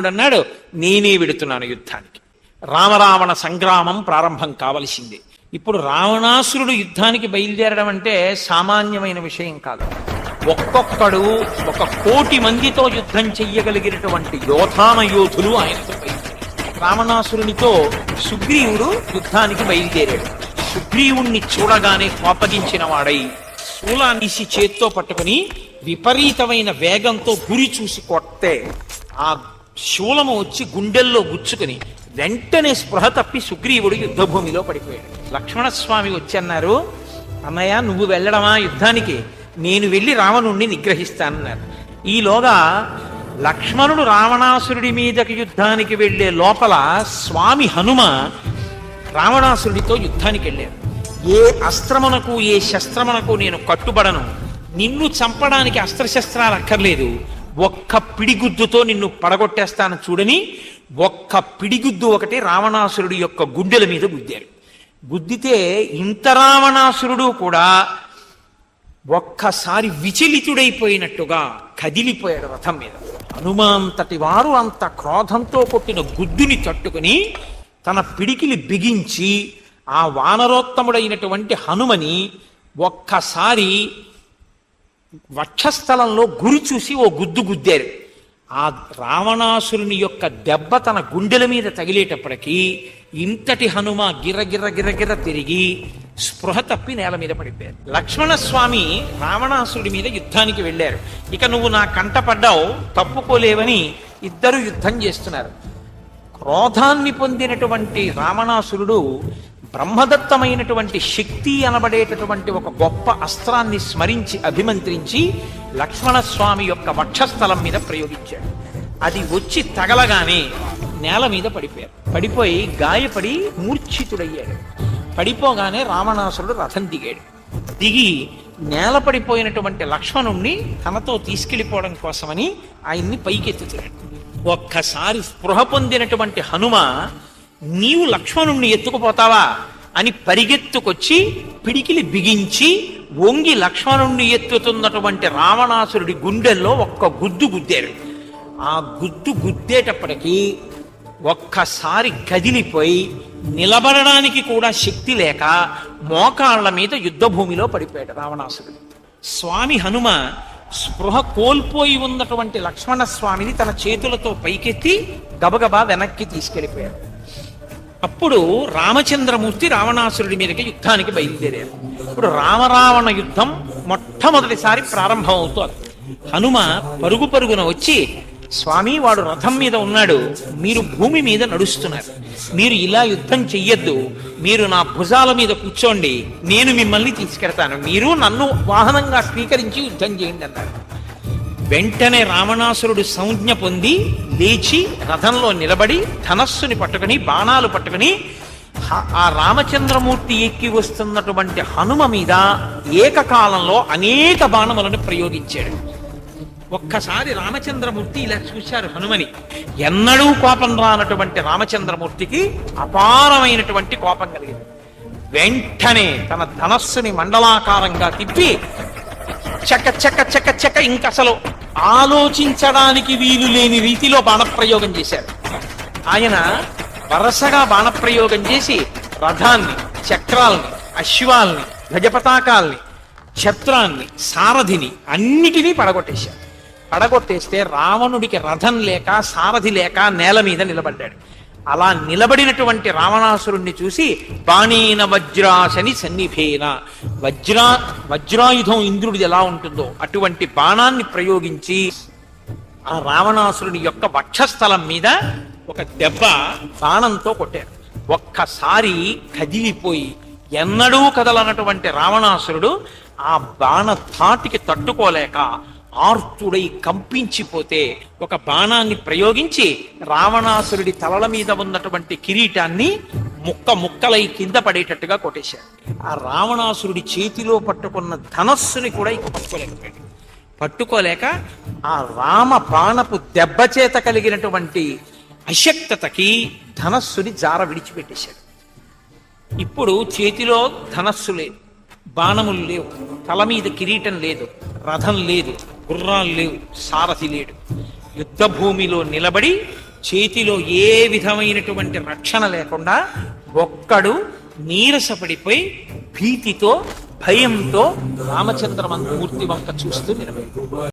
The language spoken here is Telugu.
రావణుడు అన్నాడు, నేనే వెడుతున్నాను యుద్ధానికి, రామరావణ సంగ్రామం ప్రారంభం కావలసిందే. ఇప్పుడు రావణాసురుడు యుద్ధానికి బయలుదేరడం అంటే సామాన్యమైన విషయం కాదు. ఒక్కొక్కడు 1,000,000 మందితో యుద్ధం చెయ్యగలిగినటువంటి యోధాన యోధులు ఆయనతో బయలుదేరారు. రావణాసురునితో సుగ్రీవుడు యుద్ధానికి బయలుదేరాడు. సుగ్రీవుణ్ణి చూడగానే కోపగించిన వాడై శూలాన్నిసి చేత్తో పట్టుకుని విపరీతమైన వేగంతో గురి చూసి కొట్టే ఆ శూలము వచ్చి గుండెల్లో గుచ్చుకుని వెంటనే స్పృహ తప్పి సుగ్రీవుడు యుద్ధభూమిలో పడిపోయాడు. లక్ష్మణస్వామి వచ్చి అన్నారు, అన్నయ్య నువ్వు వెళ్ళడమా యుద్ధానికి, నేను వెళ్ళి రావణుణ్ణి నిగ్రహిస్తానన్నారు. ఈలోగా లక్ష్మణుడు రావణాసురుడి మీదకి యుద్ధానికి వెళ్లే లోపల స్వామి హనుమ రావణాసురుడితో యుద్ధానికి వెళ్ళారు. ఏ అస్త్రమునకు ఏ శస్త్రమునకు నేను కట్టుబడను, నిన్ను చంపడానికి అస్త్రశస్త్రాలు అక్కర్లేదు, ఒక్క పిడిగుద్దుతో నిన్ను పడగొట్టేస్తాను చూడని ఒక్క పిడిగుద్దు ఒకటి రావణాసురుడి యొక్క గుండెల మీద గుద్దారు. గుద్దితే ఇంత రావణాసురుడు కూడా ఒక్కసారి విచలితుడైపోయినట్టుగా కదిలిపోయాడు రథం మీద. హనుమంతటి వారు అంత క్రోధంతో కొట్టిన గుద్దుని తట్టుకుని తన పిడికిలి బిగించి ఆ వానరోత్తముడైనటువంటి హనుమని ఒక్కసారి వక్షస్థలంలో గురి చూసి ఓ గుద్దు గుద్దారు. ఆ రావణాసురుని యొక్క దెబ్బ తన గుండెల మీద తగిలేటప్పటికీ ఇంతటి హనుమ గిర్ర గిర్ర తిరిగి స్పృహ తప్పి నేల మీద పడిపోయారు. లక్ష్మణస్వామి రావణాసురుడి మీద యుద్ధానికి వెళ్ళారు. ఇక నువ్వు నా కంట పడ్డావు, తప్పుకోలేవని ఇద్దరు యుద్ధం చేస్తున్నారు. క్రోధాన్ని పొందినటువంటి రావణాసురుడు బ్రహ్మదత్తమైనటువంటి శక్తి అనబడేటటువంటి ఒక గొప్ప అస్త్రాన్ని స్మరించి అభిమంత్రించి లక్ష్మణస్వామి యొక్క వక్షస్థలం మీద ప్రయోగించాడు. అది వచ్చి తగలగానే నేల మీద పడిపోయారు. పడిపోయి గాయపడి మూర్ఛితుడయ్యాడు. పడిపోగానే రావణాసురుడు రథం దిగాడు. దిగి నేల పడిపోయినటువంటి లక్ష్మణుణ్ణి తనతో తీసుకెళ్లిపోవడం కోసమని ఆయన్ని పైకెత్తుతున్నాడు. ఒక్కసారి స్పృహ పొందినటువంటి హనుమ, నీవు లక్ష్మణుణ్ణి ఎత్తుకుపోతావా అని పరిగెత్తుకొచ్చి పిడికిలి బిగించి వంగి లక్ష్మణుణ్ణి ఎత్తుతున్నటువంటి రావణాసురుడి గుండెల్లో ఒక్క గుద్దు గుద్దారు. ఆ గుద్దు గుద్దేటప్పటికీ ఒక్కసారి కదిలిపోయి నిలబడడానికి కూడా శక్తి లేక మోకాళ్ల మీద యుద్ధభూమిలో పడిపోయాడు రావణాసురుడు. స్వామి హనుమ స్పృహ కోల్పోయి ఉన్నటువంటి లక్ష్మణస్వామిని తన చేతులతో పైకెత్తి గబగబా వెనక్కి తీసుకెళ్లిపోయారు. అప్పుడు రామచంద్రమూర్తి రావణాసురుడి మీదకి యుద్ధానికి బయలుదేరారు. ఇప్పుడు రామరావణ యుద్ధం మొట్టమొదటిసారి ప్రారంభం అవుతోంది. హనుమ పరుగు పరుగున వచ్చి, స్వామి వాడు రథం మీద ఉన్నాడు, మీరు భూమి మీద నడుస్తున్నారు, మీరు ఇలా యుద్ధం చెయ్యొద్దు, మీరు నా భుజాల మీద కూర్చోండి, నేను మిమ్మల్ని తీసుకెడతాను, మీరు నన్ను వాహనంగా స్వీకరించి యుద్ధం చేయండి అన్నారు. వెంటనే రావణాసురుడు సంజ్ఞ పొంది లేచి రథంలో నిలబడి ధనస్సుని పట్టుకుని బాణాలు పట్టుకుని ఆ రామచంద్రమూర్తి ఎక్కి వస్తున్నటువంటి హనుమ మీద ఏకకాలంలో అనేక బాణములను ప్రయోగించాడు. ఒక్కసారి రామచంద్రమూర్తి ఇలా చూశారు హనుమని. ఎన్నడూ కోపం రానటువంటి రామచంద్రమూర్తికి అపారమైనటువంటి కోపం కలిగింది. వెంటనే తన ధనస్సుని మండలాకారంగా తిప్పి చక్క చక్క చక్క చక్క ఇంకసలు ఆలోచించడానికి వీలు లేని రీతిలో బాణప్రయోగం చేశారు. ఆయన వరసగా బాణప్రయోగం చేసి రథాన్ని, చక్రాల్ని, అశ్వాల్ని, గజపతాకాల్ని, ఛత్రాన్ని, సారథిని అన్నిటినీ పడగొట్టేశారు. పడగొట్టేస్తే రావణుడికి రథం లేక సారథి లేక నేల మీద నిలబడ్డాడు. అలా నిలబడినటువంటి రావణాసురుణ్ణి చూసి బాణేన వజ్రాశని సన్నిభేన, వజ్రాయుధం ఇంద్రుడిది ఎలా ఉంటుందో అటువంటి బాణాన్ని ప్రయోగించి ఆ రావణాసురుని యొక్క వక్షస్థలం మీద ఒక దెబ్బ బాణంతో కొట్టారు. ఒక్కసారి కదిలిపోయి ఎన్నడూ కదలనటువంటి రావణాసురుడు ఆ బాణ ధాటికి తట్టుకోలేక ఆర్తుడై కంపించిపోతే ఒక బాణాన్ని ప్రయోగించి రావణాసురుడి తలల మీద ఉన్నటువంటి కిరీటాన్ని ముక్కలై కింద పడేటట్టుగా కొట్టేశాడు. ఆ రావణాసురుడి చేతిలో పట్టుకున్న ధనస్సుని కూడా ఇక పట్టుకోలేక ఆ రామ బాణపు దెబ్బ చేత కలిగినటువంటి అశక్తతకి ధనస్సుని జార విడిచిపెట్టేశాడు. ఇప్పుడు చేతిలో ధనస్సు లేదు, బాణములు లేవు, తల మీద కిరీటం లేదు, రథం లేదు, గుర్రాలు లేవు, సారథి లేడు. యుద్ధ భూమిలో నిలబడి చేతిలో ఏ విధమైనటువంటి రక్షణ లేకుండా ఒక్కడు నీరసపడిపోయి భీతితో భయంతో రామచంద్రమూర్తి వంక చూస్తూ నిలబడి